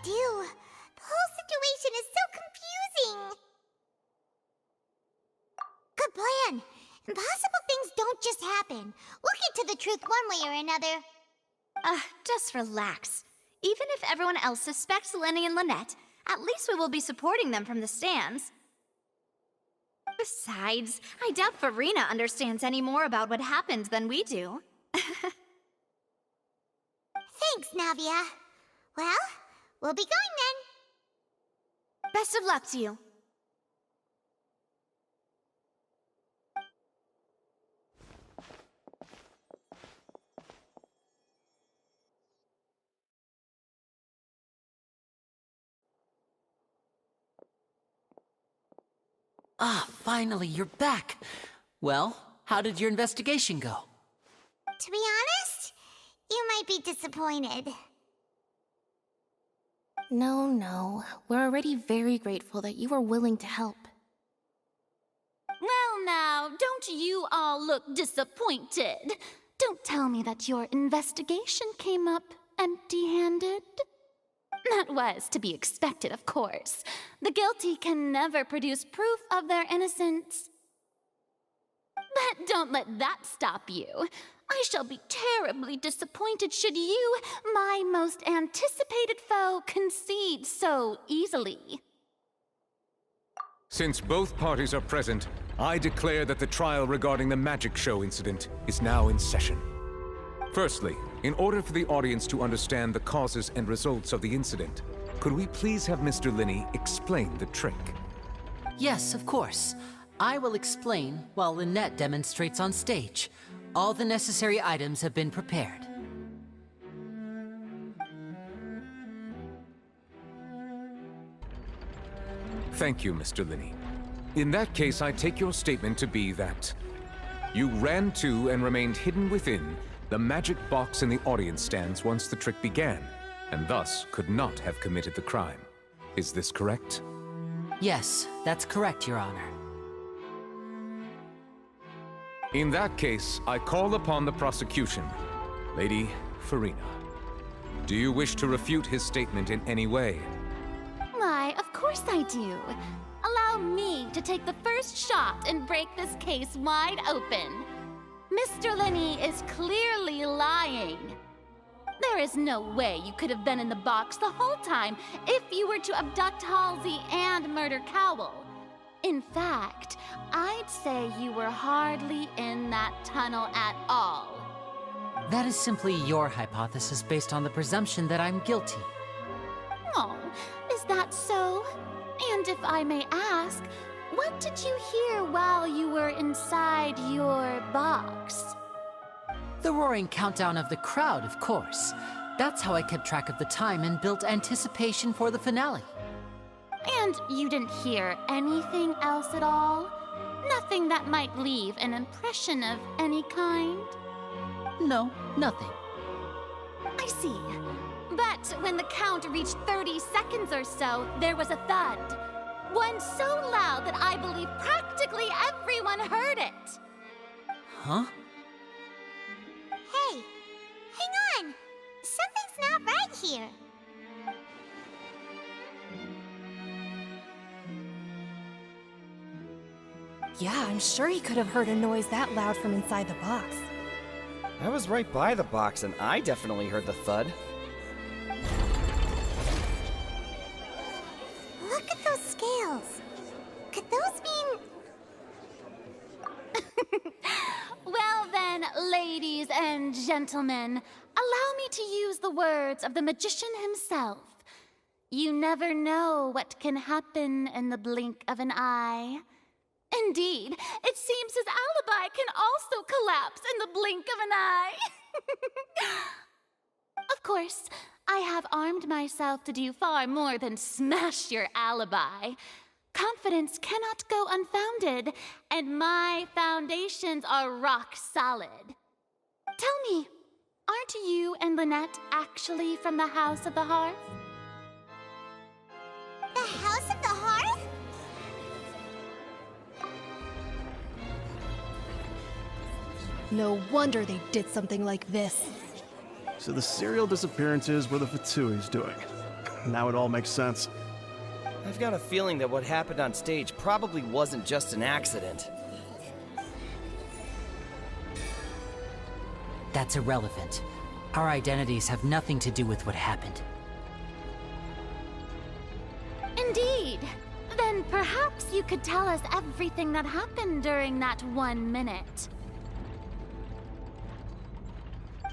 do? The whole situation is so confusing. Good plan. Impossible things don't just happen. We'll get to the truth one way or another. Just relax. Even if everyone else suspects Lenny and Lynette, at least we will be supporting them from the stands. Besides, I doubt Farina understands any more about what happened than we do. Thanks, Navia. Well, we'll be going then. Best of luck to you. Ah, finally, you're back. Well, how did your investigation go? To be honest, you might be disappointed. No. We're already very grateful that you were willing to help. Well now, don't you all look disappointed? Don't tell me that your investigation came up empty-handed. That was to be expected, of course. The guilty can never produce proof of their innocence. But don't let that stop you. I shall be terribly disappointed should you, my most anticipated foe, concede so easily. Since both parties are present, I declare that the trial regarding the magic show incident is now in session. Firstly, in order for the audience to understand the causes and results of the incident, could we please have Mr. Linney explain the trick? Yes, of course. I will explain while Lynette demonstrates on stage. All the necessary items have been prepared. Thank you, Mr. Linney. In that case, I take your statement to be that you ran to and remained hidden within the magic box in the audience stands once the trick began, and thus could not have committed the crime. Is this correct? Yes, that's correct, Your Honor. In that case, I call upon the prosecution. Lady Farina, do you wish to refute his statement in any way? Why, of course I do. Allow me to take the first shot and break this case wide open. Mr. Linney is clearly lying. There is no way you could have been in the box the whole time if you were to abduct Halsey and murder Cowell. In fact, I'd say you were hardly in that tunnel at all. That is simply your hypothesis based on the presumption that I'm guilty. Oh, is that so? And if I may ask, what did you hear while you were inside your box? The roaring countdown of the crowd, of course. That's how I kept track of the time and built anticipation for the finale. And you didn't hear anything else at all? Nothing that might leave an impression of any kind? No, nothing. I see. But when the count reached 30 seconds or so, there was a thud. One so loud that I believe practically everyone heard it. Huh? Hey, hang on. Something's not right here. Yeah, I'm sure he could have heard a noise that loud from inside the box. I was right by the box and I definitely heard the thud. Look at those scales. Could those mean... Well then, ladies and gentlemen, allow me to use the words of the magician himself. You never know what can happen in the blink of an eye. Indeed, it seems his alibi can also collapse in the blink of an eye. Of course, I have armed myself to do far more than smash your alibi. Confidence cannot go unfounded, and my foundations are rock solid. Tell me, aren't you and Lynette actually from the House of the Hearth? The House of the Hearth? No wonder they did something like this. So the serial disappearances were the Fatsui's doing. Now it all makes sense. I've got a feeling that what happened on stage probably wasn't just an accident. That's irrelevant. Our identities have nothing to do with what happened. Indeed. Then perhaps you could tell us everything that happened during that 1 minute.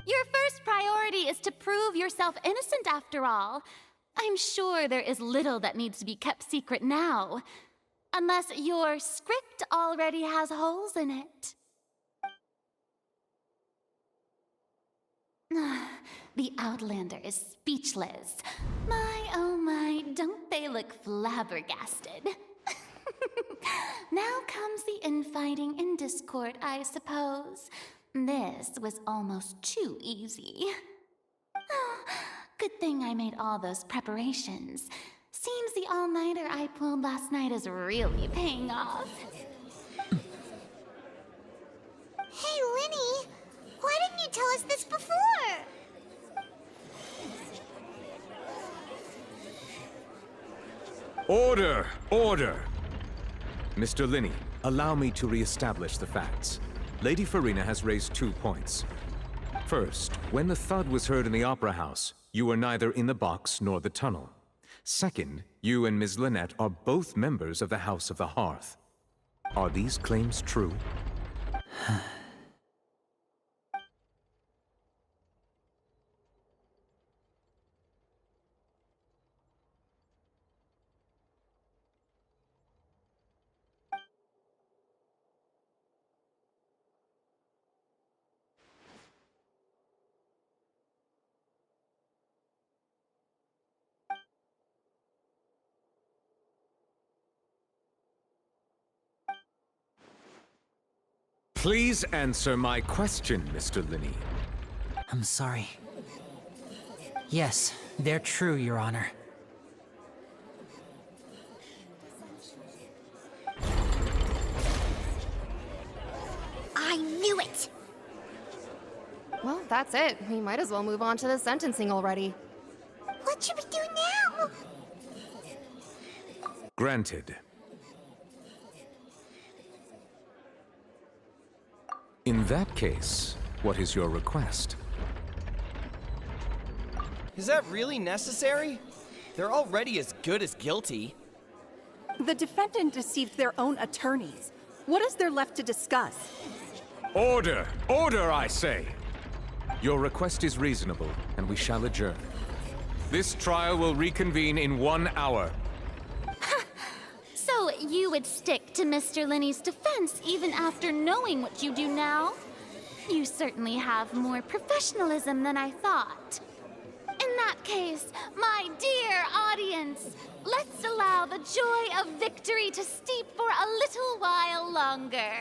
Your first priority is to prove yourself innocent after all. I'm sure there is little that needs to be kept secret now. Unless your script already has holes in it. The Outlander is speechless. My, oh my, don't they look flabbergasted? Now comes the infighting and discord, I suppose. This was almost too easy. Good thing I made all those preparations. Seems the all-nighter I pulled last night is really paying off. Hey, Linny, why didn't you tell us this before? Order! Order! Mr. Linney, allow me to re-establish the facts. Lady Farina has raised 2 points. First, when the thud was heard in the Opera House, you were neither in the box nor the tunnel. Second, you and Ms. Lynette are both members of the House of the Hearth. Are these claims true? Please answer my question, Mr. Linney. I'm sorry. Yes, they're true, Your Honor. I knew it! Well, that's it. We might as well move on to the sentencing already. What should we do now? Granted. In that case, what is your request? Is that really necessary? They're already as good as guilty. The defendant deceived their own attorneys. What is there left to discuss? Order! Order, I say! Your request is reasonable, and we shall adjourn. This trial will reconvene in 1 hour. So you would stick to Mr. Linney's defense even after knowing what you do now? You certainly have more professionalism than I thought. In that case, my dear audience, let's allow the joy of victory to steep for a little while longer.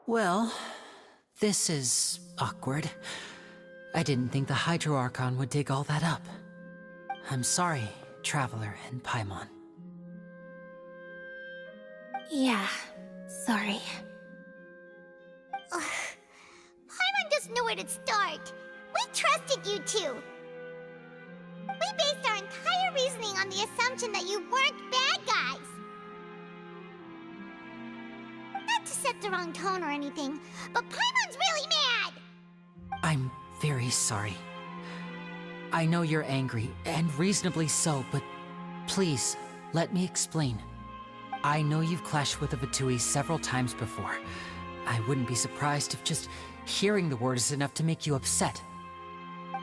Well, this is awkward. I didn't think the Hydro Archon would dig all that up. I'm sorry, Traveler and Paimon. Yeah, sorry. Paimon doesn't know where to start. We trusted you two. We based our entire reasoning on the assumption that you weren't bad guys. Not to set the wrong tone or anything, but Paimon's really mad! I'm very sorry. I know you're angry, and reasonably so, but please, let me explain. I know you've clashed with the Fatui several times before. I wouldn't be surprised if just hearing the word is enough to make you upset.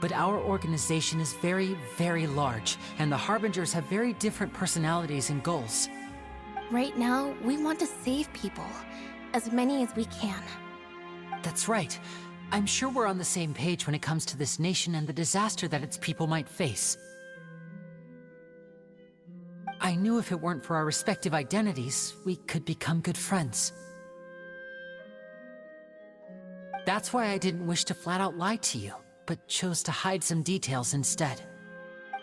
But our organization is very, very large, and the Harbingers have very different personalities and goals. Right now, we want to save people. As many as we can. That's right. I'm sure we're on the same page when it comes to this nation and the disaster that its people might face. I knew if it weren't for our respective identities, we could become good friends. That's why I didn't wish to flat out lie to you. but chose to hide some details instead.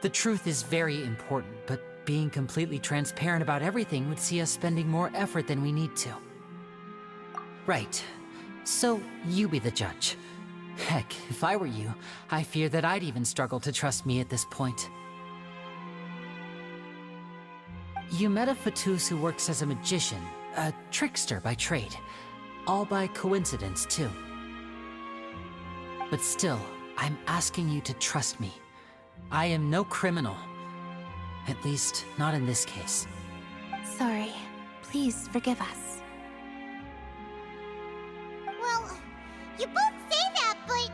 The truth is very important, but being completely transparent about everything would see us spending more effort than we need to. Right. So, you be the judge. Heck, if I were you, I fear that I'd even struggle to trust me at this point. You met a Fatus who works as a magician, a trickster by trade. All by coincidence, too. But still, I'm asking you to trust me. I am no criminal. At least, not in this case. Sorry. Please forgive us. Well, you both say that, but...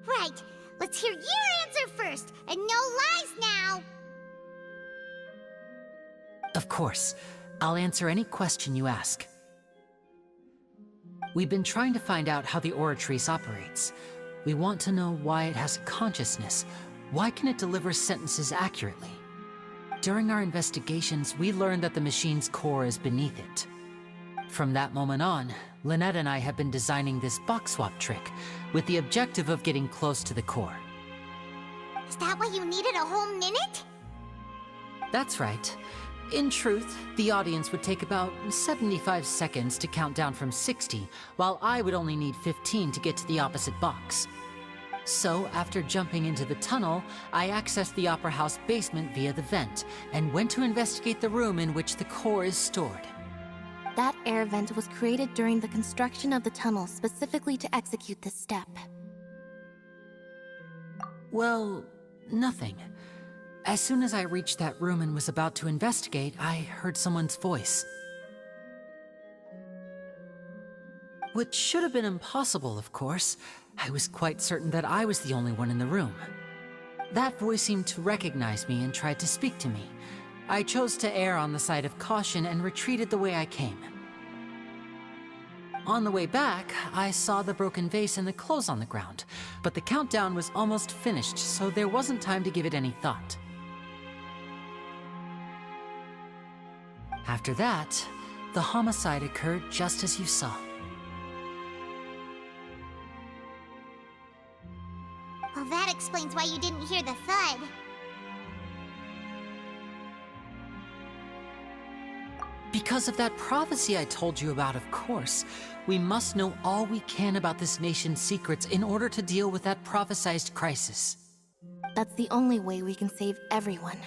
Right. Let's hear your answer first, and no lies now! Of course. I'll answer any question you ask. We've been trying to find out how the Oratrice operates. We want to know why it has a consciousness. Why can it deliver sentences accurately? During our investigations, we learned that the machine's core is beneath it. From that moment on, Lynette and I have been designing this box swap trick, with the objective of getting close to the core. Is that why you needed a whole minute? That's right. In truth, the audience would take about 75 seconds to count down from 60, while I would only need 15 to get to the opposite box. So, after jumping into the tunnel, I accessed the Opera House basement via the vent, and went to investigate the room in which the core is stored. That air vent was created during the construction of the tunnel specifically to execute this step. Well, nothing. As soon as I reached that room and was about to investigate, I heard someone's voice. Which should have been impossible, of course. I was quite certain that I was the only one in the room. That voice seemed to recognize me and tried to speak to me. I chose to err on the side of caution and retreated the way I came. On the way back, I saw the broken vase and the clothes on the ground, but the countdown was almost finished, so there wasn't time to give it any thought. After that, the homicide occurred just as you saw. Well, that explains why you didn't hear the thud. Because of that prophecy I told you about, of course. We must know all we can about this nation's secrets in order to deal with that prophesized crisis. That's the only way we can save everyone.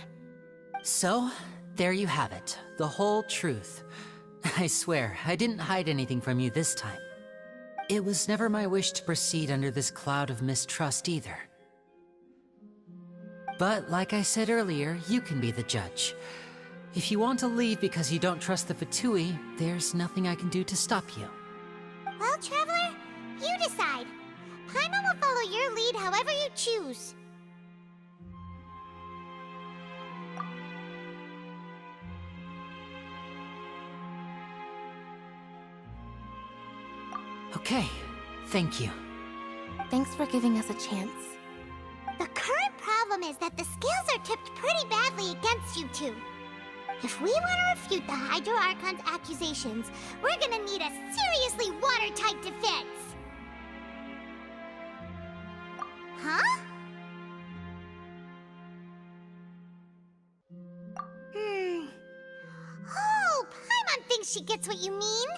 So, there you have it. The whole truth. I swear, I didn't hide anything from you this time. It was never my wish to proceed under this cloud of mistrust either. But like I said earlier, you can be the judge. If you want to leave because you don't trust the Fatui, there's nothing I can do to stop you. Well, Traveler, you decide. Paimon will follow your lead however you choose. Okay, thank you. Thanks for giving us a chance. The current problem is that the scales are tipped pretty badly against you two. If we want to refute the Hydro Archon's accusations, we're gonna need a seriously watertight defense. Huh? Oh, Paimon thinks she gets what you mean.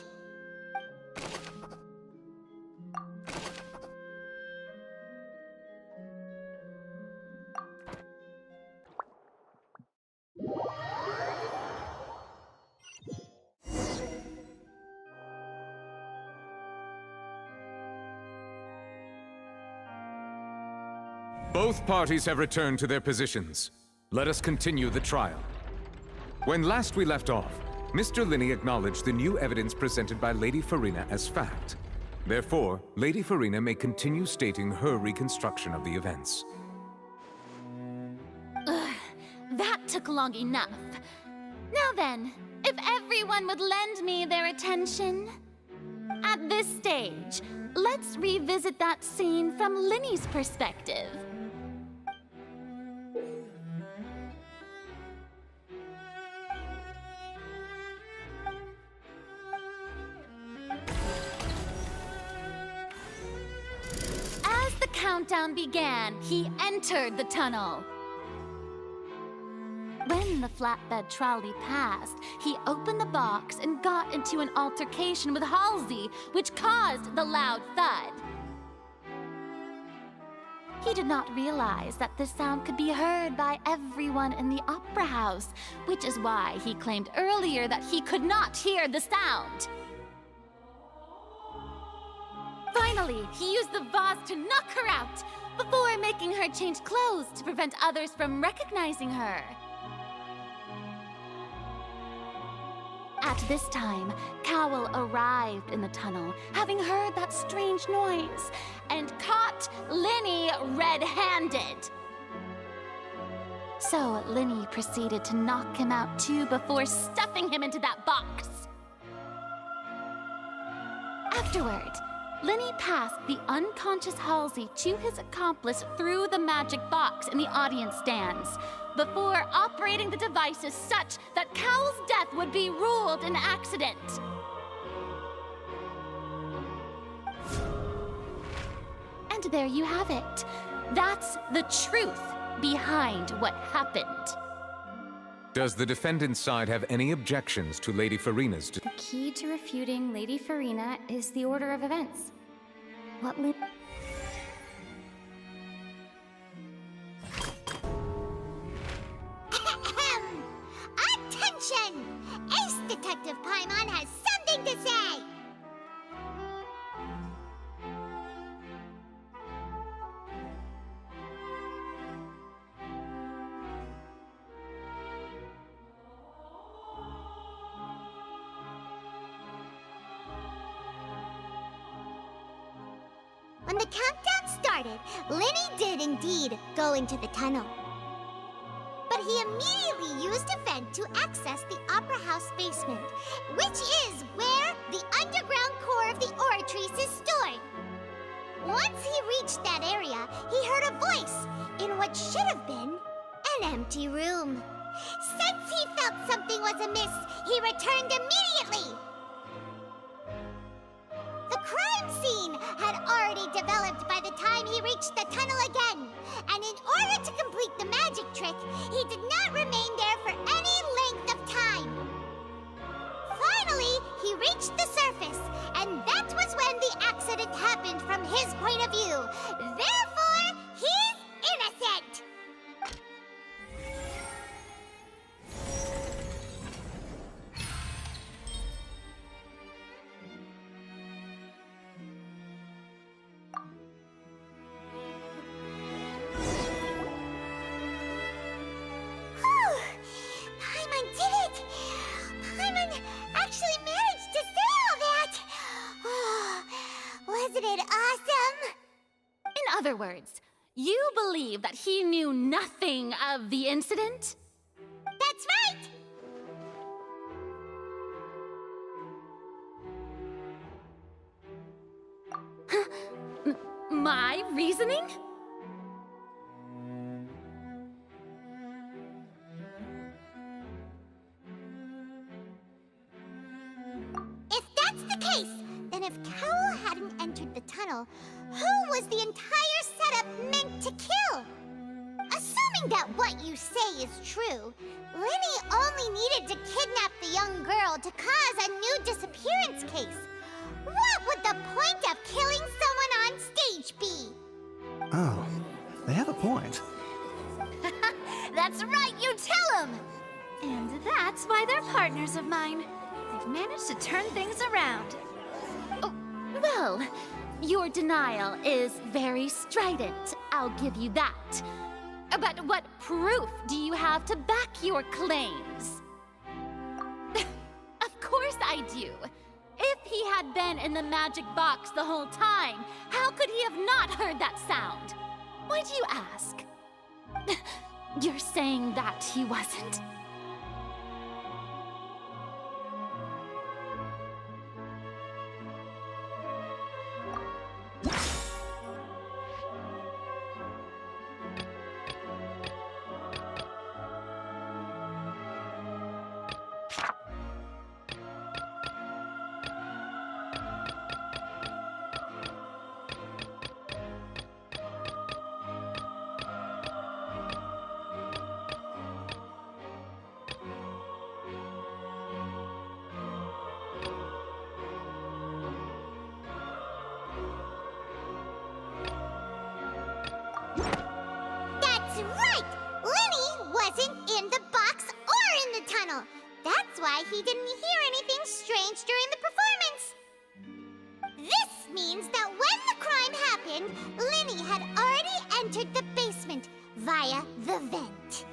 Both parties have returned to their positions. Let us continue the trial. When last we left off, Mr. Linney acknowledged the new evidence presented by Lady Furina as fact. Therefore, Lady Furina may continue stating her reconstruction of the events. That took long enough. Now then, if everyone would lend me their attention. At this stage, let's revisit that scene from Linney's perspective. countdown began, he entered the tunnel. When the flatbed trolley passed, he opened the box and got into an altercation with Halsey, which caused the loud thud. He did not realize that this sound could be heard by everyone in the opera house, which is why he claimed earlier that he could not hear the sound. Finally, he used the vase to knock her out, before making her change clothes to prevent others from recognizing her. At this time, Cowell arrived in the tunnel, having heard that strange noise, and caught Linny red-handed. So Linny proceeded to knock him out too before stuffing him into that box. Afterward, Linny passed the unconscious Halsey to his accomplice through the magic box in the audience stands, before operating the devices such that Cowell's death would be ruled an accident. And there you have it. That's the truth behind what happened. Does the defendant's side have any objections to Lady Farina's... The key to refuting Lady Farina is the order of events. What Attention! Ace Detective Paimon has something to say! When the countdown started, Linny did indeed go into the tunnel. But he immediately used a vent to access the Opera House basement, which is where the underground core of the Oratrice is stored. Once he reached that area, he heard a voice in what should have been an empty room. Since he felt something was amiss, he returned immediately. The crime scene had already developed by the time he reached the tunnel again, and in order to complete the magic trick, he did not remain there for any length of time. Finally, he reached the surface, and that was when the accident happened from his point of view. Therefore, he's innocent! Paimon did it! Paimon actually managed to say all that! Oh, wasn't it awesome? In other words, you believe that he knew nothing of the incident? That's right! My reasoning? If that's the case, then if Cowell hadn't entered the tunnel, who was the entire setup meant to kill? Assuming that what you say is true, Linny only needed to kidnap the young girl to cause a new disappearance case. What would the point of killing someone on stage be? Oh, they have a point. That's right, you tell them! And that's why they're partners of mine. They've managed to turn things around. Oh, well, your denial is very strident, I'll give you that. But what proof do you have to back your claims? Of course I do. If he had been in the magic box the whole time, how could he have not heard that sound? Why do you ask? You're saying that he wasn't? That's right! Linny wasn't in the box or in the tunnel. That's why he didn't hear anything strange during the performance. This means that when the crime happened, Linny had already entered the basement via the vent.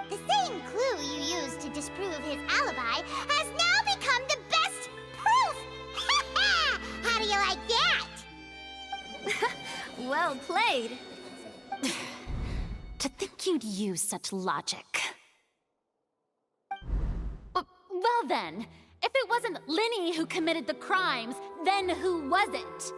The same clue you used to disprove his alibi has now become the best proof! How do you like that? Well played. To think you'd use such logic. Well then, if it wasn't Linny who committed the crimes, then who was it?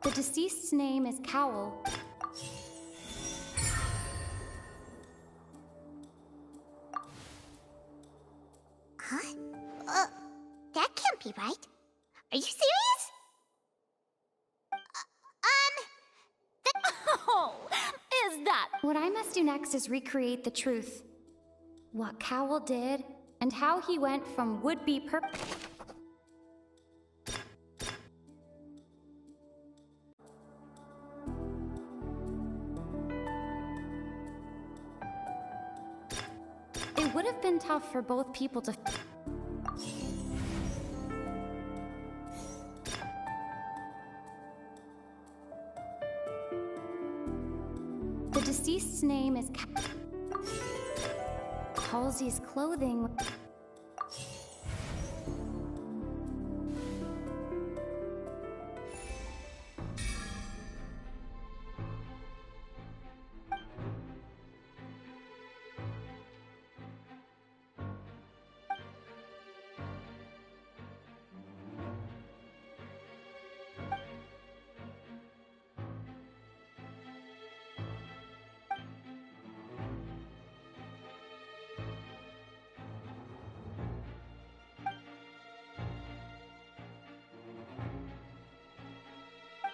The deceased's name is Cowell. Huh? That can't be right. Are you serious? Oh, is that? What I must do next is recreate the truth. What Cowell did, and how he went from would-be It would have been tough for both people to... The deceased's name is Halsey's clothing...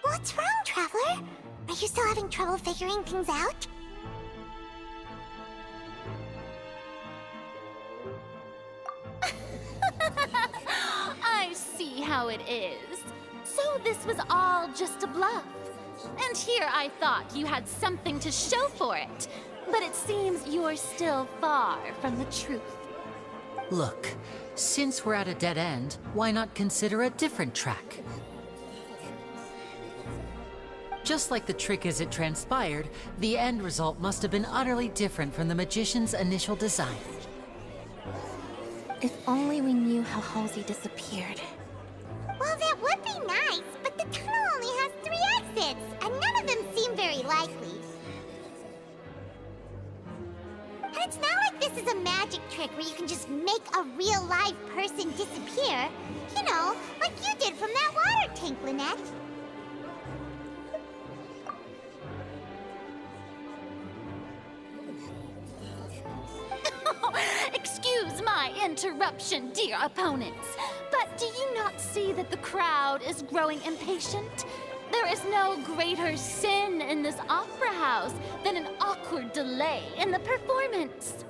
What's wrong, Traveler? Are you still having trouble figuring things out? I see how it is. So this was all just a bluff. And here I thought you had something to show for it. But it seems you're still far from the truth. Look, since we're at a dead end, why not consider a different track? Just like the trick as it transpired, the end result must have been utterly different from the magician's initial design. If only we knew how Halsey disappeared. Well, that would be nice, but the tunnel only has 3 exits, and none of them seem very likely. And it's not like this is a magic trick where you can just make a real live person disappear. You know, like you did from that water tank, Lynette. Excuse my interruption, dear opponents, but do you not see that the crowd is growing impatient? There is no greater sin in this opera house than an awkward delay in the performance.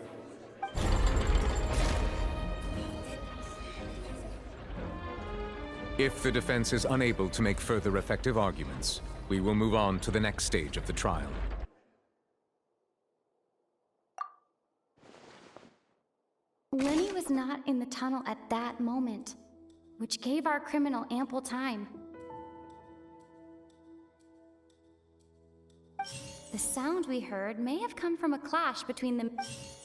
If the defense is unable to make further effective arguments, we will move on to the next stage of the trial. Linny was not in the tunnel at that moment, which gave our criminal ample time. The sound we heard may have come from a clash between them.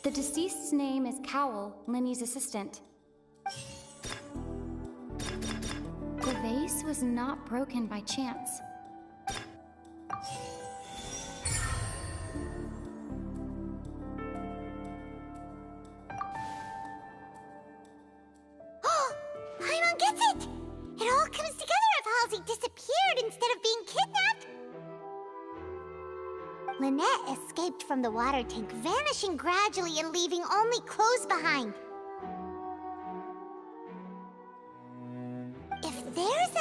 The deceased's name is Cowell, Linny's assistant. The vase was not broken by chance. Paimon gets it! It all comes together if Halsey disappeared instead of being kidnapped. Lynette escaped from the water tank, vanishing gradually and leaving only clothes behind.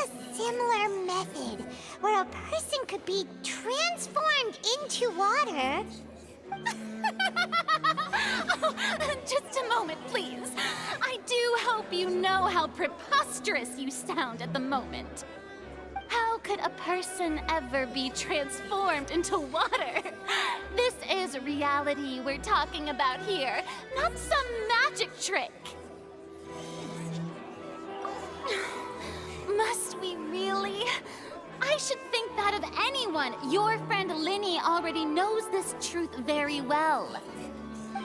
a similar method where a person could be transformed into water. Oh, just a moment, please. I do hope you know how preposterous you sound at the moment. How could a person ever be transformed into water? This is reality we're talking about here, not some magic trick. Must we really? I should think that of anyone. Your friend Linny already knows this truth very well.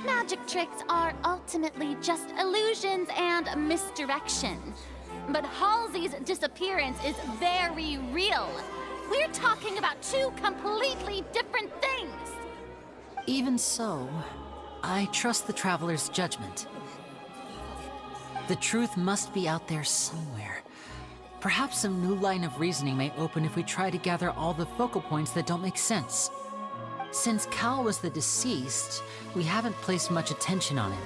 Magic tricks are ultimately just illusions and misdirection. But Halsey's disappearance is very real. We're talking about two completely different things. Even so, I trust the Traveler's judgment. The truth must be out there somewhere. Perhaps some new line of reasoning may open if we try to gather all the focal points that don't make sense. Since Cal was the deceased, we haven't placed much attention on him.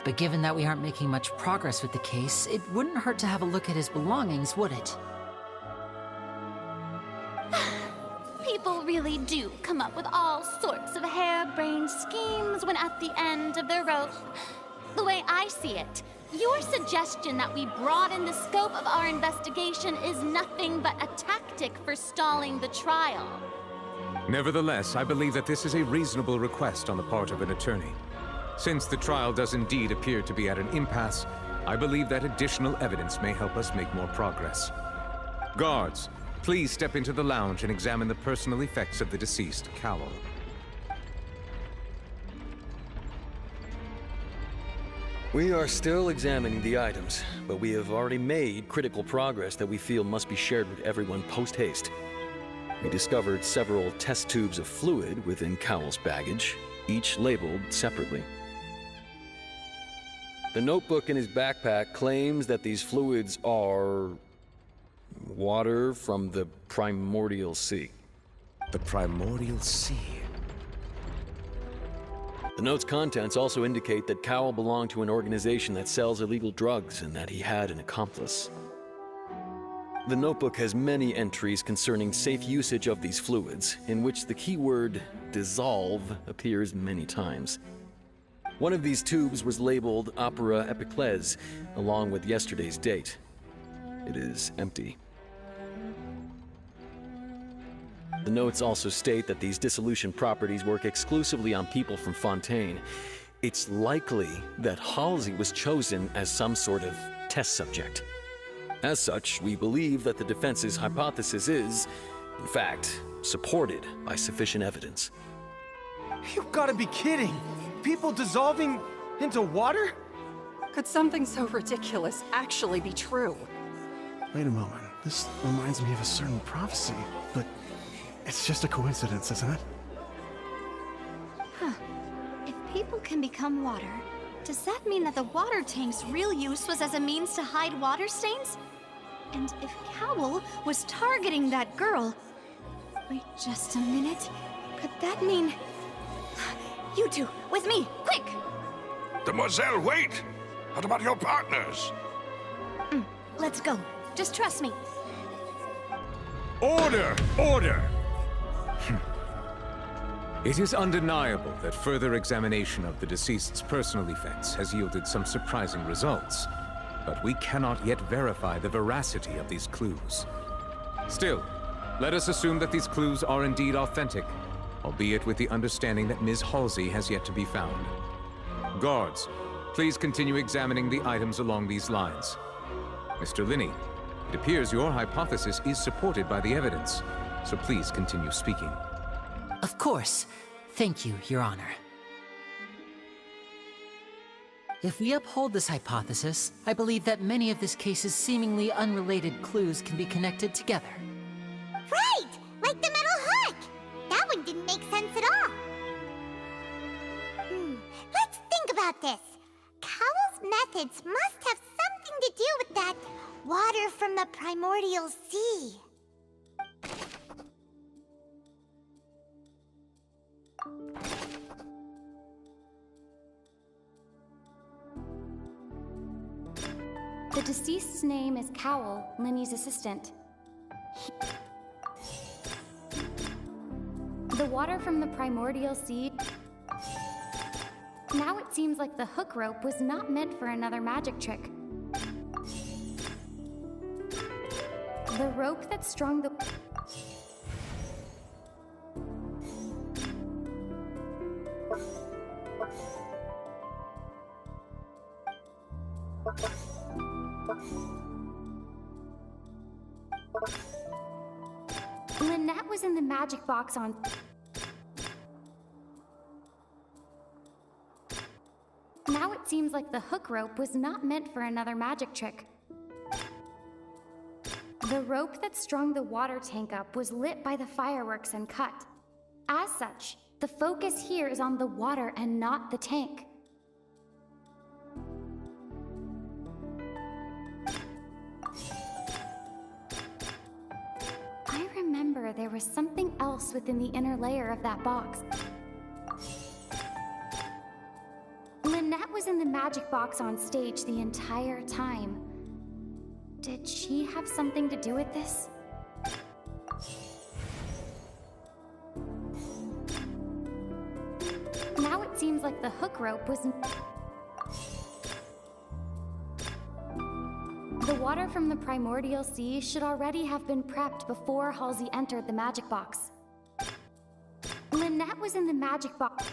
But given that we aren't making much progress with the case, it wouldn't hurt to have a look at his belongings, would it? People really do come up with all sorts of harebrained schemes when at the end of their rope. The way I see it, your suggestion that we broaden the scope of our investigation is nothing but a tactic for stalling the trial. Nevertheless, I believe that this is a reasonable request on the part of an attorney. Since the trial does indeed appear to be at an impasse, I believe that additional evidence may help us make more progress. Guards, please step into the lounge and examine the personal effects of the deceased Cowell. We are still examining the items, but we have already made critical progress that we feel must be shared with everyone post-haste. We discovered several test tubes of fluid within Cowell's baggage, each labeled separately. The notebook in his backpack claims that these fluids are water from the Primordial Sea. The Primordial Sea? The note's contents also indicate that Cowell belonged to an organization that sells illegal drugs and that he had an accomplice. The notebook has many entries concerning safe usage of these fluids, in which the keyword dissolve appears many times. One of these tubes was labeled Opera Epiclese, along with yesterday's date. It is empty. The notes also state that these dissolution properties work exclusively on people from Fontaine. It's likely that Halsey was chosen as some sort of test subject. As such, we believe that the defense's hypothesis is, in fact, supported by sufficient evidence. You gotta be kidding! People dissolving into water? Could something so ridiculous actually be true? Wait a moment. This reminds me of a certain prophecy, but it's just a coincidence, isn't it? Huh. If people can become water, does that mean that the water tank's real use was as a means to hide water stains? And if Cowell was targeting that girl... Wait just a minute. Could that mean... You two, with me, quick! Demoiselle, wait! What about your partners? Let's go. Just trust me. Order! Order! It is undeniable that further examination of the deceased's personal effects has yielded some surprising results, but we cannot yet verify the veracity of these clues. Still, let us assume that these clues are indeed authentic, albeit with the understanding that Ms. Halsey has yet to be found. Guards, please continue examining the items along these lines. Mr. Linney, it appears your hypothesis is supported by the evidence, so please continue speaking. Of course. Thank you, Your Honor. If we uphold this hypothesis, I believe that many of this case's seemingly unrelated clues can be connected together. Right! Like the metal hook! That one didn't make sense at all. Let's think about this. Cowell's methods must have something to do with that water from the Primordial Sea. The deceased's name is Cowl, Linny's assistant. The water from the primordial sea... Now it seems like the hook rope was not meant for another magic trick. The rope that strung the... Lynette was in the magic box on... Now it seems like the hook rope was not meant for another magic trick. The rope that strung the water tank up was lit by the fireworks and cut. As such, the focus here is on the water and not the tank. I remember there was something else within the inner layer of that box. Lynette was in the magic box on stage the entire time. Did she have something to do with this? Now it seems like the hook rope was... The water from the primordial sea should already have been prepped before Halsey entered the magic box. Lynette was in the magic box...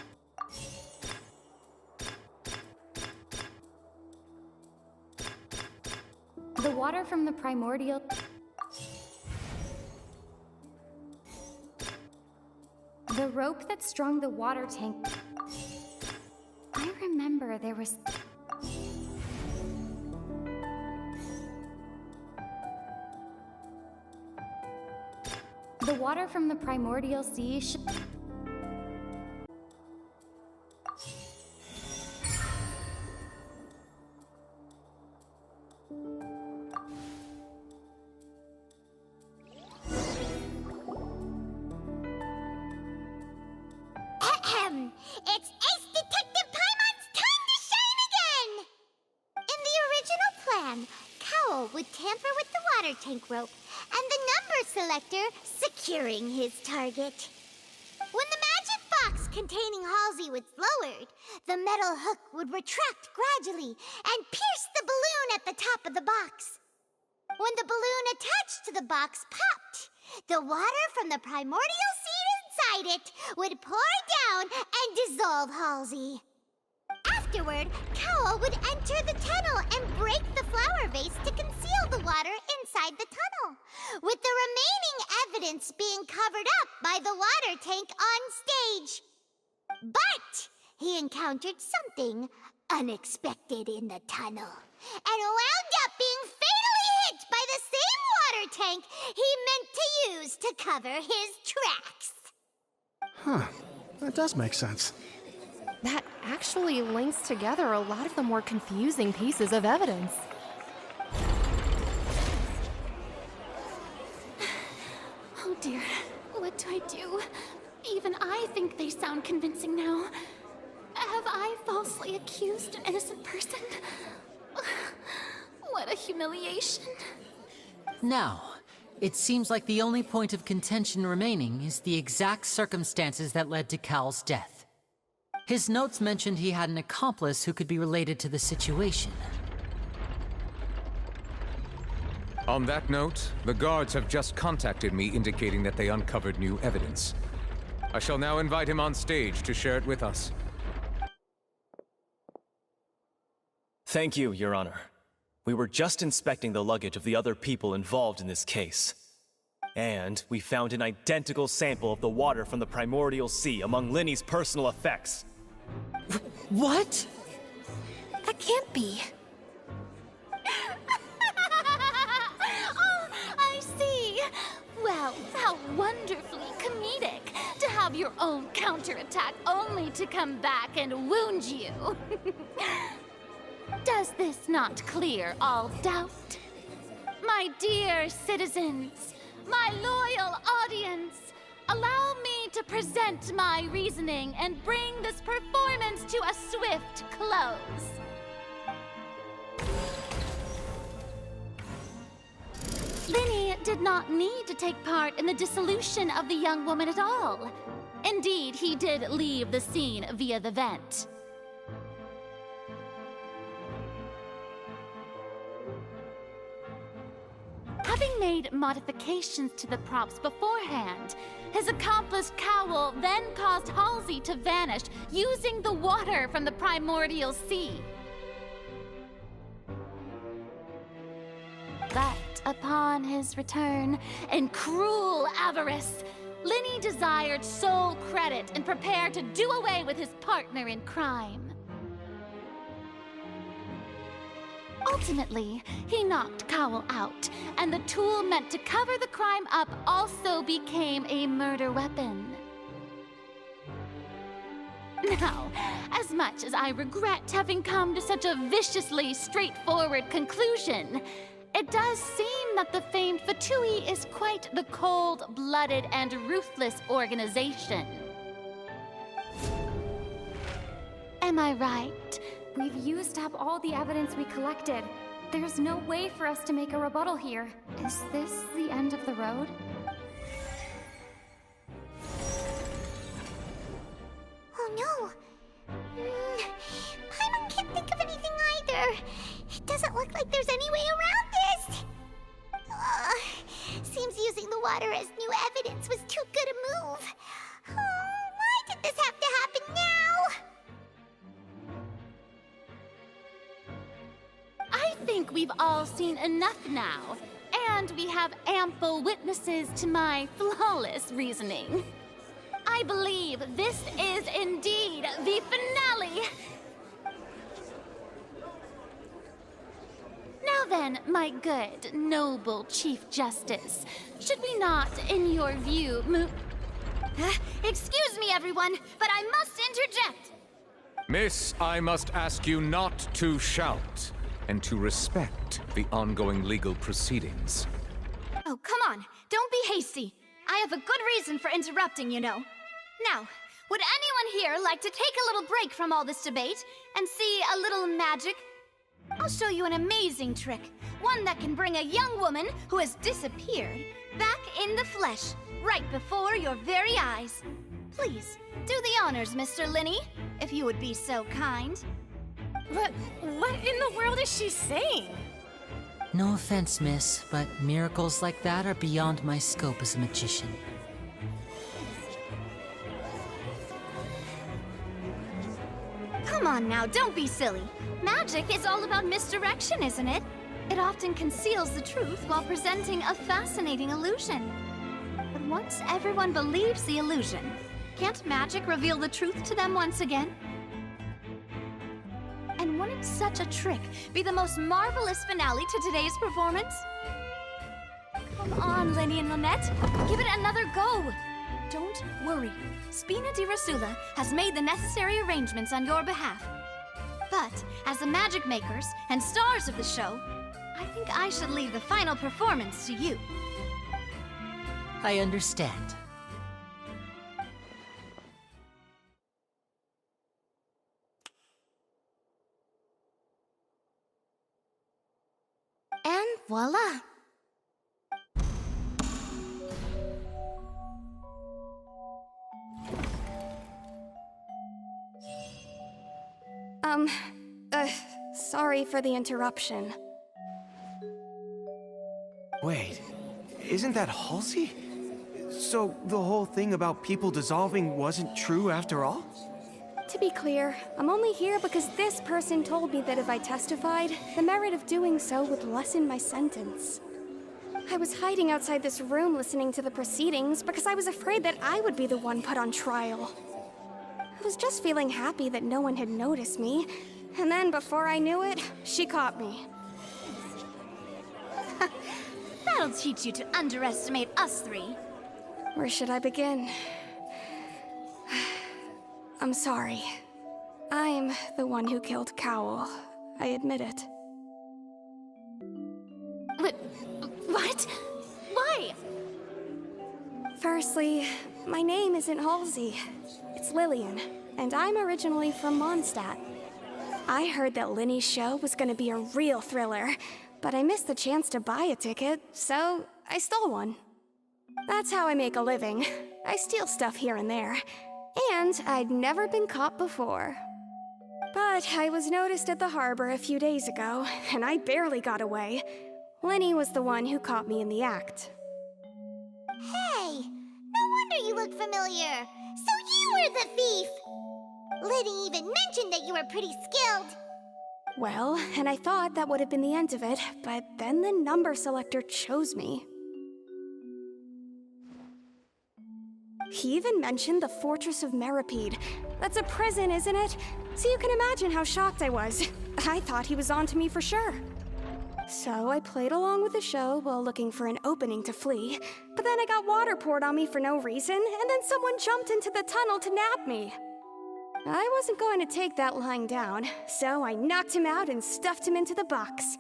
The water from the primordial... The rope that strung the water tank... I remember there was... The water from the primordial sea should... It's Ace Detective Paimon's time to shine again! In the original plan, Cowl would tamper with the water tank rope and the number selector securing his target. When the magic box containing Halsey was lowered, the metal hook would retract gradually and pierce the balloon at the top of the box. When the balloon attached to the box popped, the water from the primordial sea inside it would pour down and dissolve Halsey. Afterward, Cowl would enter the tunnel and break the flower vase to conceal the water inside the tunnel, with the remaining evidence being covered up by the water tank on stage. But he encountered something unexpected in the tunnel and wound up being fatally hit by the same water tank he meant to use to cover his tracks. Huh. That does make sense. That actually links together a lot of the more confusing pieces of evidence. Oh dear, what do I do? Even I think they sound convincing now. Have I falsely accused an innocent person? What a humiliation. Now, it seems like the only point of contention remaining is the exact circumstances that led to Cowl's death. His notes mentioned he had an accomplice who could be related to the situation. On that note, the guards have just contacted me indicating that they uncovered new evidence. I shall now invite him on stage to share it with us. Thank you, Your Honor. We were just inspecting the luggage of the other people involved in this case. And we found an identical sample of the water from the primordial sea among Linny's personal effects. What? That can't be. Oh, I see. Well, how wonderfully comedic to have your own counterattack only to come back and wound you. Does this not clear all doubt? My dear citizens, my loyal audience, allow me to present my reasoning and bring this performance to a swift close. Linny did not need to take part in the dissolution of the young woman at all. Indeed, he did leave the scene via the vent. Having made modifications to the props beforehand, his accomplice Cowell then caused Halsey to vanish using the water from the primordial sea. But upon his return, in cruel avarice, Linny desired sole credit and prepared to do away with his partner in crime. Ultimately, he knocked Cowell out, and the tool meant to cover the crime up also became a murder weapon. Now, as much as I regret having come to such a viciously straightforward conclusion, it does seem that the famed Fatui is quite the cold-blooded and ruthless organization. Am I right? We've used up all the evidence we collected. There's no way for us to make a rebuttal here. Is this the end of the road? Oh no! Paimon can't think of anything either. It doesn't look like there's any way around this. Seems using the water as new evidence was too good a move. Why did this have to happen now? I think we've all seen enough now, and we have ample witnesses to my flawless reasoning. I believe this is indeed the finale. Now then, my good, noble Chief Justice, should we not, in your view, move... Excuse me, everyone, but I must interject. Miss, I must ask you not to shout, and to respect the ongoing legal proceedings. Oh, come on. Don't be hasty. I have a good reason for interrupting, you know. Now, would anyone here like to take a little break from all this debate and see a little magic? I'll show you an amazing trick. One that can bring a young woman who has disappeared back in the flesh, right before your very eyes. Please, do the honors, Mr. Linny, if you would be so kind. What in the world is she saying? No offense, miss, but miracles like that are beyond my scope as a magician. Come on now, don't be silly. Magic is all about misdirection, isn't it? It often conceals the truth while presenting a fascinating illusion. But once everyone believes the illusion, can't magic reveal the truth to them once again? And wouldn't such a trick be the most marvelous finale to today's performance? Come on, Linny and Lynette. Give it another go. Don't worry. Spina di Rasula has made the necessary arrangements on your behalf. But as the magic makers and stars of the show, I think I should leave the final performance to you. I understand. And voila! Sorry for the interruption. Wait, isn't that Halsey? So the whole thing about people dissolving wasn't true after all? To be clear, I'm only here because this person told me that if I testified, the merit of doing so would lessen my sentence. I was hiding outside this room listening to the proceedings because I was afraid that I would be the one put on trial. I was just feeling happy that no one had noticed me, and then before I knew it, she caught me. That'll teach you to underestimate us three. Where should I begin? I'm sorry. I'm the one who killed Cowell. I admit it. What? Why? Firstly, my name isn't Halsey. It's Lillian, and I'm originally from Mondstadt. I heard that Linny's show was gonna be a real thriller, but I missed the chance to buy a ticket, so I stole one. That's how I make a living. I steal stuff here and there. And I'd never been caught before. But I was noticed at the harbor a few days ago, and I barely got away. Lenny was the one who caught me in the act. Hey, no wonder you look familiar. So you were the thief. Liddy even mentioned that you were pretty skilled. Well, and I thought that would have been the end of it, but then the number selector chose me. He even mentioned the Fortress of Meripede. That's a prison, isn't it? So you can imagine how shocked I was. I thought he was on to me for sure. So I played along with the show while looking for an opening to flee. But then I got water poured on me for no reason, and then someone jumped into the tunnel to nab me. I wasn't going to take that lying down, so I knocked him out and stuffed him into the box.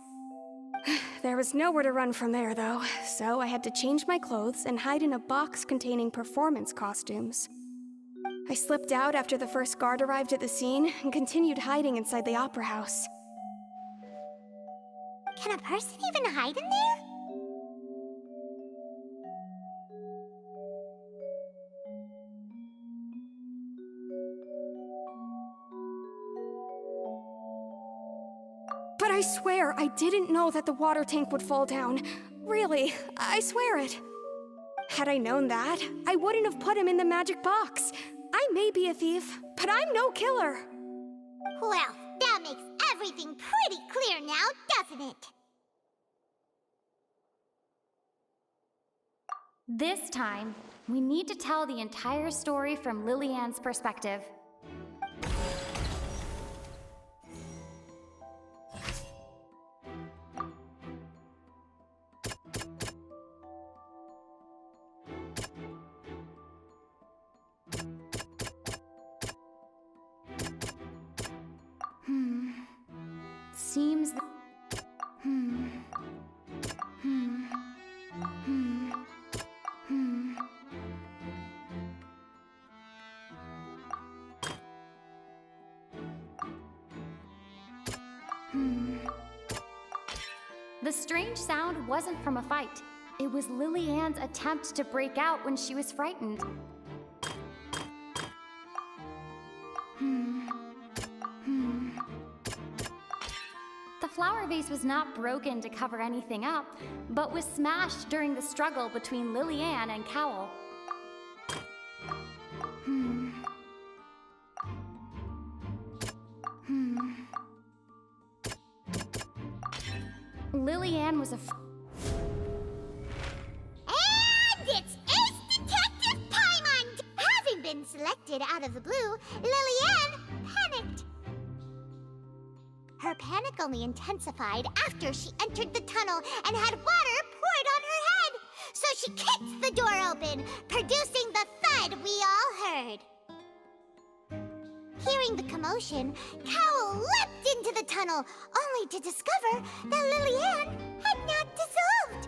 There was nowhere to run from there, though, so I had to change my clothes and hide in a box containing performance costumes. I slipped out after the first guard arrived at the scene and continued hiding inside the opera house. Can a person even hide in there? But I swear, I didn't know that the water tank would fall down. Really, I swear it. Had I known that, I wouldn't have put him in the magic box. I may be a thief, but I'm no killer. Well, that makes everything pretty clear now, doesn't it? This time, we need to tell the entire story from Lily-Ann's perspective. Seems that... The strange sound wasn't from a fight. It was Lily-Ann's attempt to break out when she was frightened. The flower vase was not broken to cover anything up, but was smashed during the struggle between Lily-Ann and Cowell. Lily-Ann was And it's Ace Detective Paimon! Having been selected out of the blue, Lily-Ann panicked. Her panic only intensified after she entered the tunnel and had water poured on her head. So she kicked the door open, producing the thud we all heard. Hearing the commotion, Cowell leapt into the tunnel, only to discover that Lily-Ann had not dissolved.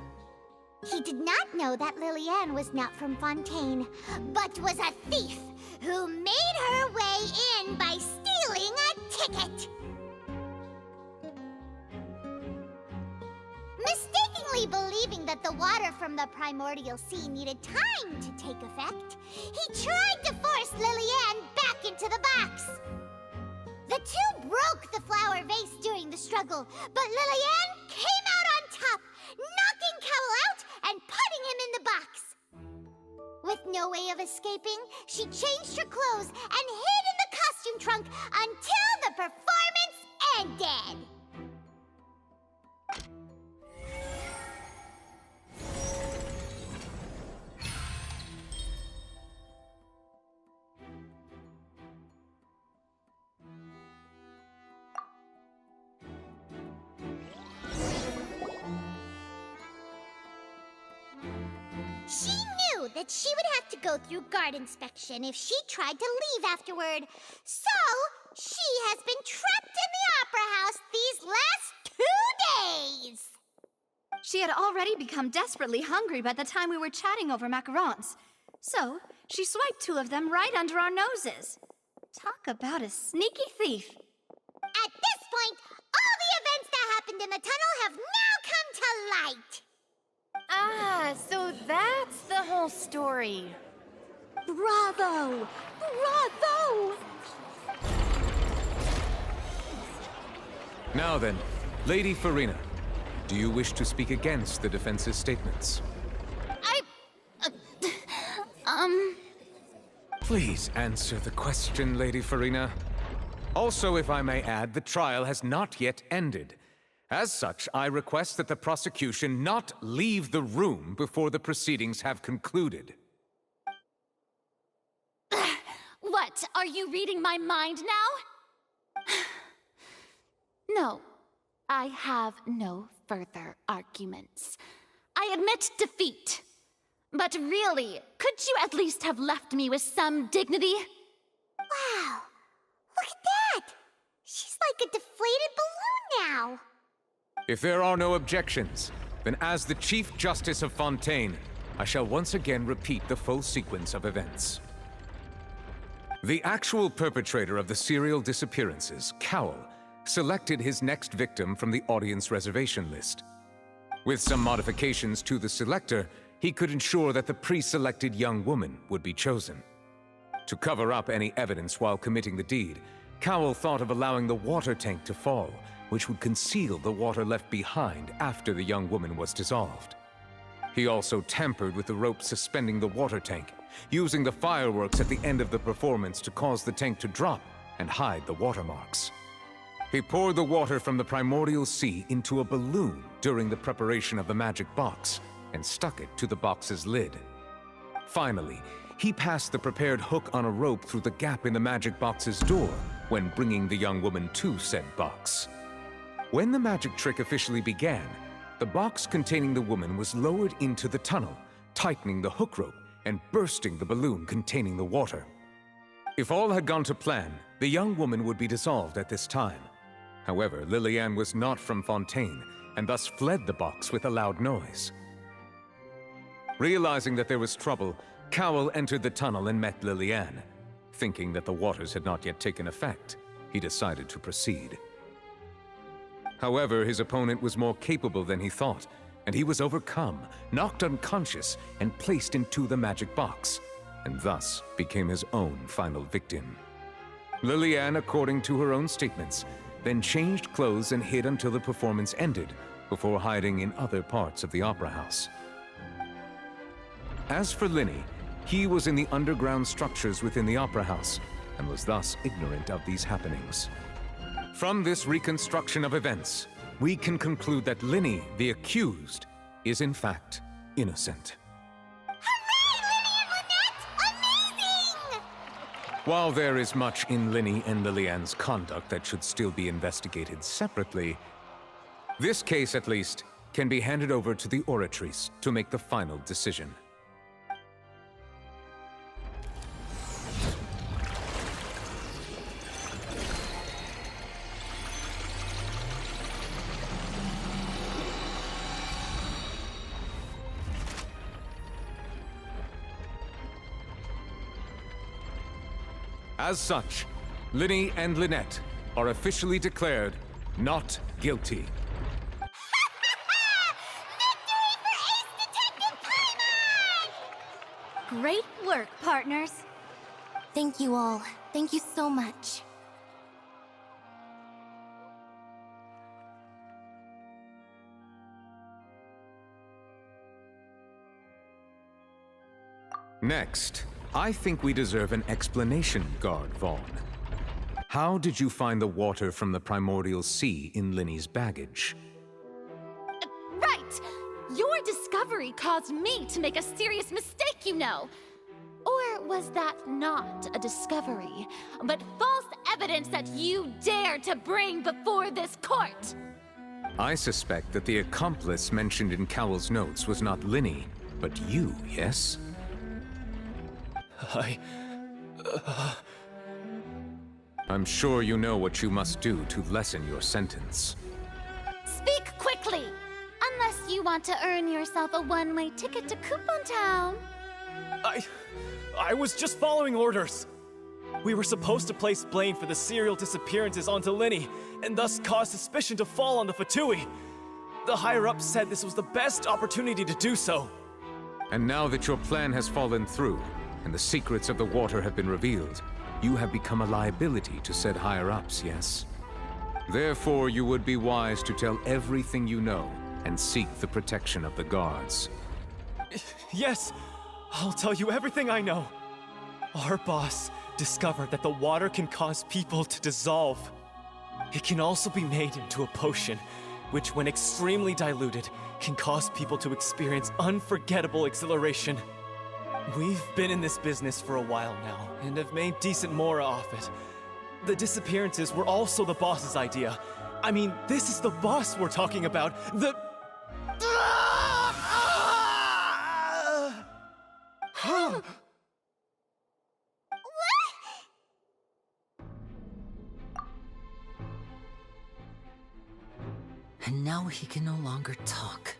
He did not know that Lily-Ann was not from Fontaine, but was a thief who made her way in by stealing a ticket. Mistakenly believing that the water from the primordial sea needed time to take effect, he tried to force Lily-Ann back into the box. The two broke the flower vase during the struggle, but Lily-Ann came out on top, knocking Cowell out and putting him in the box. With no way of escaping, she changed her clothes and hid in the costume trunk until the performance ended. She knew that she would have to go through guard inspection if she tried to leave afterward. So, she has been trapped in the opera house these last 2 days. She had already become desperately hungry by the time we were chatting over macarons. So, she swiped 2 of them right under our noses. Talk about a sneaky thief. At this point, all the events that happened in the tunnel have now to light. Ah, so that's the whole story. Bravo! Bravo! Now then, Lady Farina, do you wish to speak against the defense's statements? Please answer the question, Lady Farina. Also, if I may add, the trial has not yet ended. As such, I request that the prosecution not leave the room before the proceedings have concluded. What? Are you reading my mind now? No, I have no further arguments. I admit defeat. But really, could you at least have left me with some dignity? Wow! Look at that! She's like a deflated balloon now! If there are no objections, then as the Chief Justice of Fontaine, I shall once again repeat the full sequence of events. The actual perpetrator of the serial disappearances, Cowell, selected his next victim from the audience reservation list. With some modifications to the selector, he could ensure that the pre-selected young woman would be chosen. To cover up any evidence while committing the deed, Cowell thought of allowing the water tank to fall, which would conceal the water left behind after the young woman was dissolved. He also tampered with the rope suspending the water tank, using the fireworks at the end of the performance to cause the tank to drop and hide the watermarks. He poured the water from the primordial sea into a balloon during the preparation of the magic box and stuck it to the box's lid. Finally, he passed the prepared hook on a rope through the gap in the magic box's door when bringing the young woman to said box. When the magic trick officially began, the box containing the woman was lowered into the tunnel, tightening the hook rope and bursting the balloon containing the water. If all had gone to plan, the young woman would be dissolved at this time. However, Lily-Anne was not from Fontaine and thus fled the box with a loud noise. Realizing that there was trouble, Cowell entered the tunnel and met Lily-Anne. Thinking that the waters had not yet taken effect, he decided to proceed. However, his opponent was more capable than he thought, and he was overcome, knocked unconscious, and placed into the magic box, and thus became his own final victim. Lily-Anne, according to her own statements, then changed clothes and hid until the performance ended, before hiding in other parts of the opera house. As for Linny, he was in the underground structures within the opera house, and was thus ignorant of these happenings. From this reconstruction of events, we can conclude that Linny, the accused, is in fact innocent. While there is much in Linny and Lily-Anne's conduct that should still be investigated separately, this case, at least, can be handed over to the Oratrice to make the final decision. As such, Linny and Lynette are officially declared not guilty. Great work, partners. Thank you all. Thank you so much. Next, I think we deserve an explanation, Guard Vaughn. How did you find the water from the primordial sea in Linny's baggage? Right! Your discovery caused me to make a serious mistake, you know. Or was that not a discovery, but false evidence that you dared to bring before this court? I suspect that the accomplice mentioned in Cowell's notes was not Linny, but you, yes? I'm sure you know what you must do to lessen your sentence. Speak quickly! Unless you want to earn yourself a one-way ticket to Coupon Town. I was just following orders. We were supposed to place blame for the serial disappearances onto Linny, and thus cause suspicion to fall on the Fatui. The higher-ups said this was the best opportunity to do so. And now that your plan has fallen through, and the secrets of the water have been revealed, you have become a liability to said higher-ups, yes? Therefore, you would be wise to tell everything you know, and seek the protection of the guards. Yes, I'll tell you everything I know. Our boss discovered that the water can cause people to dissolve. It can also be made into a potion, which when extremely diluted, can cause people to experience unforgettable exhilaration. We've been in this business for a while now, and have made decent mora off it. The disappearances were also the boss's idea. I mean, this is the boss we're talking about. And now he can no longer talk.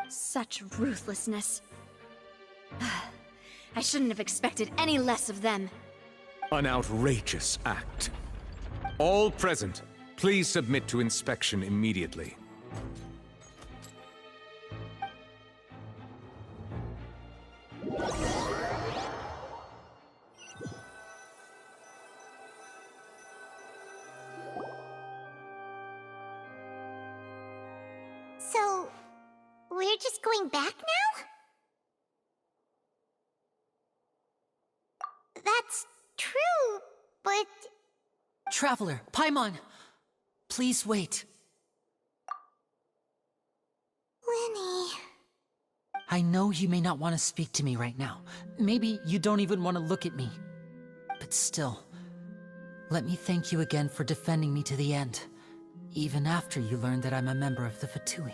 Such ruthlessness. I shouldn't have expected any less of them. An outrageous act. All present, please submit to inspection immediately. So, we're just going back now? That's true, but... Traveler, Paimon! Please wait. Lyney... I know you may not want to speak to me right now. Maybe you don't even want to look at me. But still, let me thank you again for defending me to the end, even after you learned that I'm a member of the Fatui.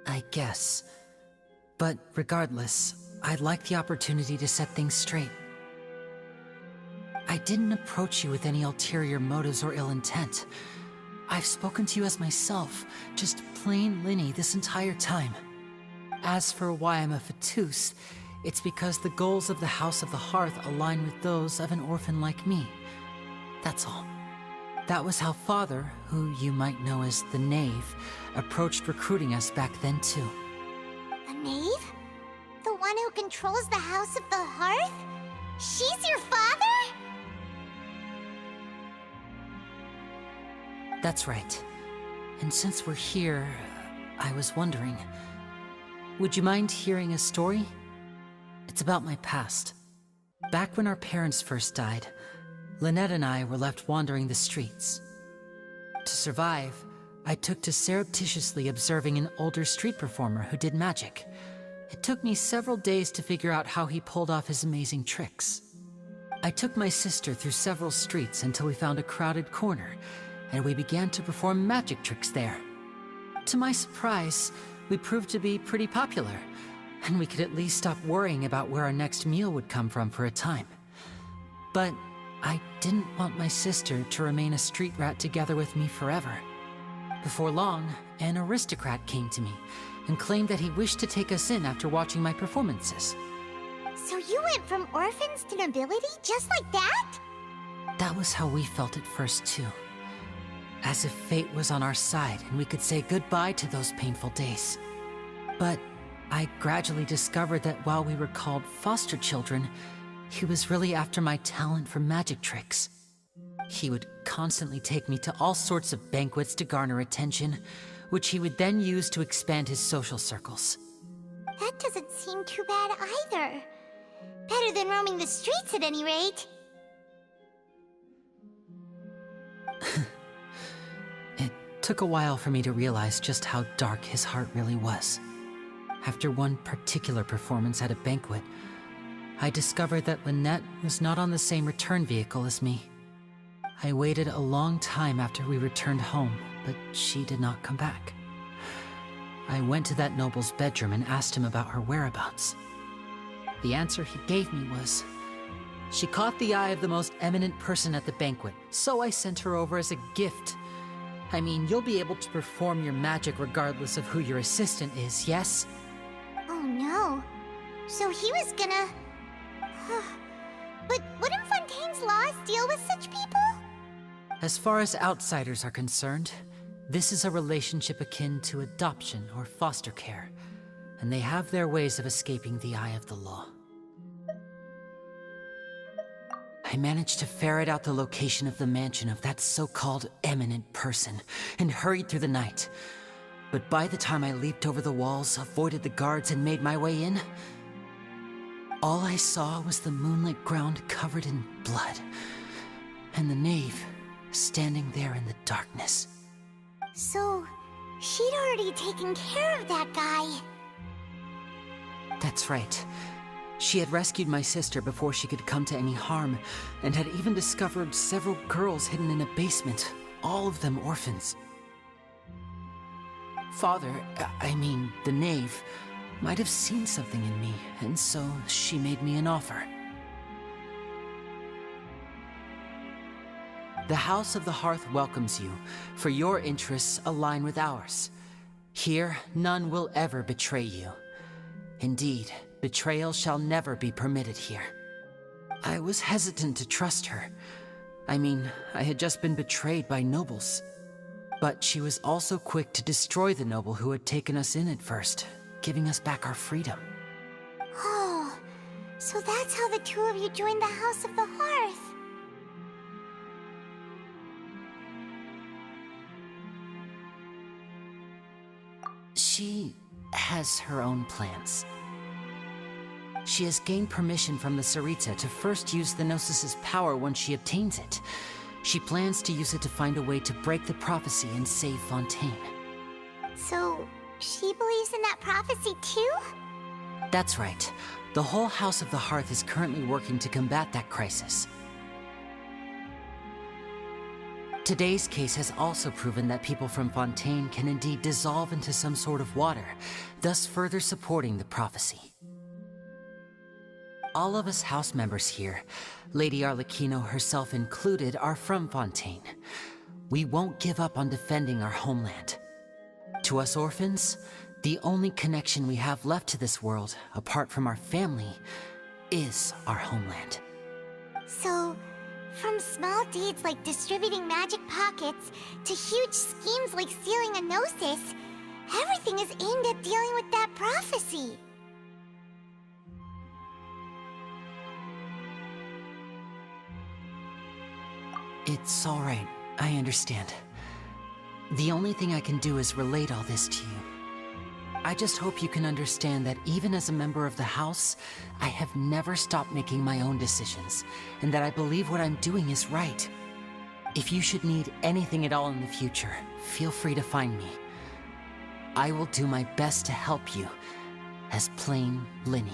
I guess. But regardless, I'd like the opportunity to set things straight. I didn't approach you with any ulterior motives or ill intent. I've spoken to you as myself, just plain Lyney this entire time. As for why I'm a Fatus, it's because the goals of the House of the Hearth align with those of an orphan like me. That's all. That was how Father, who you might know as the Knave, approached recruiting us back then too. The Knave? The one who controls the House of the Hearth? She's your father? That's right. And since we're here, I was wondering, would you mind hearing a story? It's about my past. Back when our parents first died, Lynette and I were left wandering the streets. To survive, I took to surreptitiously observing an older street performer who did magic. It took me several days to figure out how he pulled off his amazing tricks. I took my sister through several streets until we found a crowded corner, and we began to perform magic tricks there. To my surprise, we proved to be pretty popular, and we could at least stop worrying about where our next meal would come from for a time. But I didn't want my sister to remain a street rat together with me forever. Before long, an aristocrat came to me and claimed that he wished to take us in after watching my performances. So you went from orphans to nobility just like that? That was how we felt at first too. As if fate was on our side and we could say goodbye to those painful days. But I gradually discovered that while we were called foster children, he was really after my talent for magic tricks. He would constantly take me to all sorts of banquets to garner attention, which he would then use to expand his social circles. That doesn't seem too bad either. Better than roaming the streets at any rate. It took a while for me to realize just how dark his heart really was. After one particular performance at a banquet, I discovered that Lynette was not on the same return vehicle as me. I waited a long time after we returned home, but she did not come back. I went to that noble's bedroom and asked him about her whereabouts. The answer he gave me was, she caught the eye of the most eminent person at the banquet, so I sent her over as a gift. I mean, you'll be able to perform your magic regardless of who your assistant is, yes? Oh no. So he was gonna... But wouldn't Fontaine's laws deal with such people? As far as outsiders are concerned, This is a relationship akin to adoption or foster care, and they have their ways of escaping the eye of the law. I managed to ferret out the location of the mansion of that so-called eminent person and hurried through the night. But by the time I leaped over the walls, avoided the guards, and made my way in, all I saw was the moonlit ground covered in blood, and the knave standing there in the darkness. So, she'd already taken care of that guy. That's right. She had rescued my sister before she could come to any harm, and had even discovered several girls hidden in a basement, all of them orphans. Father, I mean, the knave, might have seen something in me, and so she made me an offer. The House of the Hearth welcomes you, for your interests align with ours. Here, none will ever betray you. Indeed, betrayal shall never be permitted here. I was hesitant to trust her. I mean, I had just been betrayed by nobles. But she was also quick to destroy the noble who had taken us in at first, giving us back our freedom. Oh, so that's how the two of you joined the House of the Hearth. She has her own plans. She has gained permission from the Tsaritsa to first use the Gnosis' power once she obtains it. She plans to use it to find a way to break the prophecy and save Fontaine. So, she believes in that prophecy too? That's right. The whole House of the Hearth is currently working to combat that crisis. Today's case has also proven that people from Fontaine can indeed dissolve into some sort of water, thus further supporting the prophecy. All of us house members here, Lady Arlecchino herself included, are from Fontaine. We won't give up on defending our homeland. To us orphans, the only connection we have left to this world, apart from our family, is our homeland. So, from small deeds like distributing magic pockets to huge schemes like stealing a Gnosis, everything is aimed at dealing with that prophecy. It's all right. I understand. The only thing I can do is relate all this to you. I just hope you can understand that even as a member of the House, I have never stopped making my own decisions, and that I believe what I'm doing is right. If you should need anything at all in the future, feel free to find me. I will do my best to help you, as plain Lyney.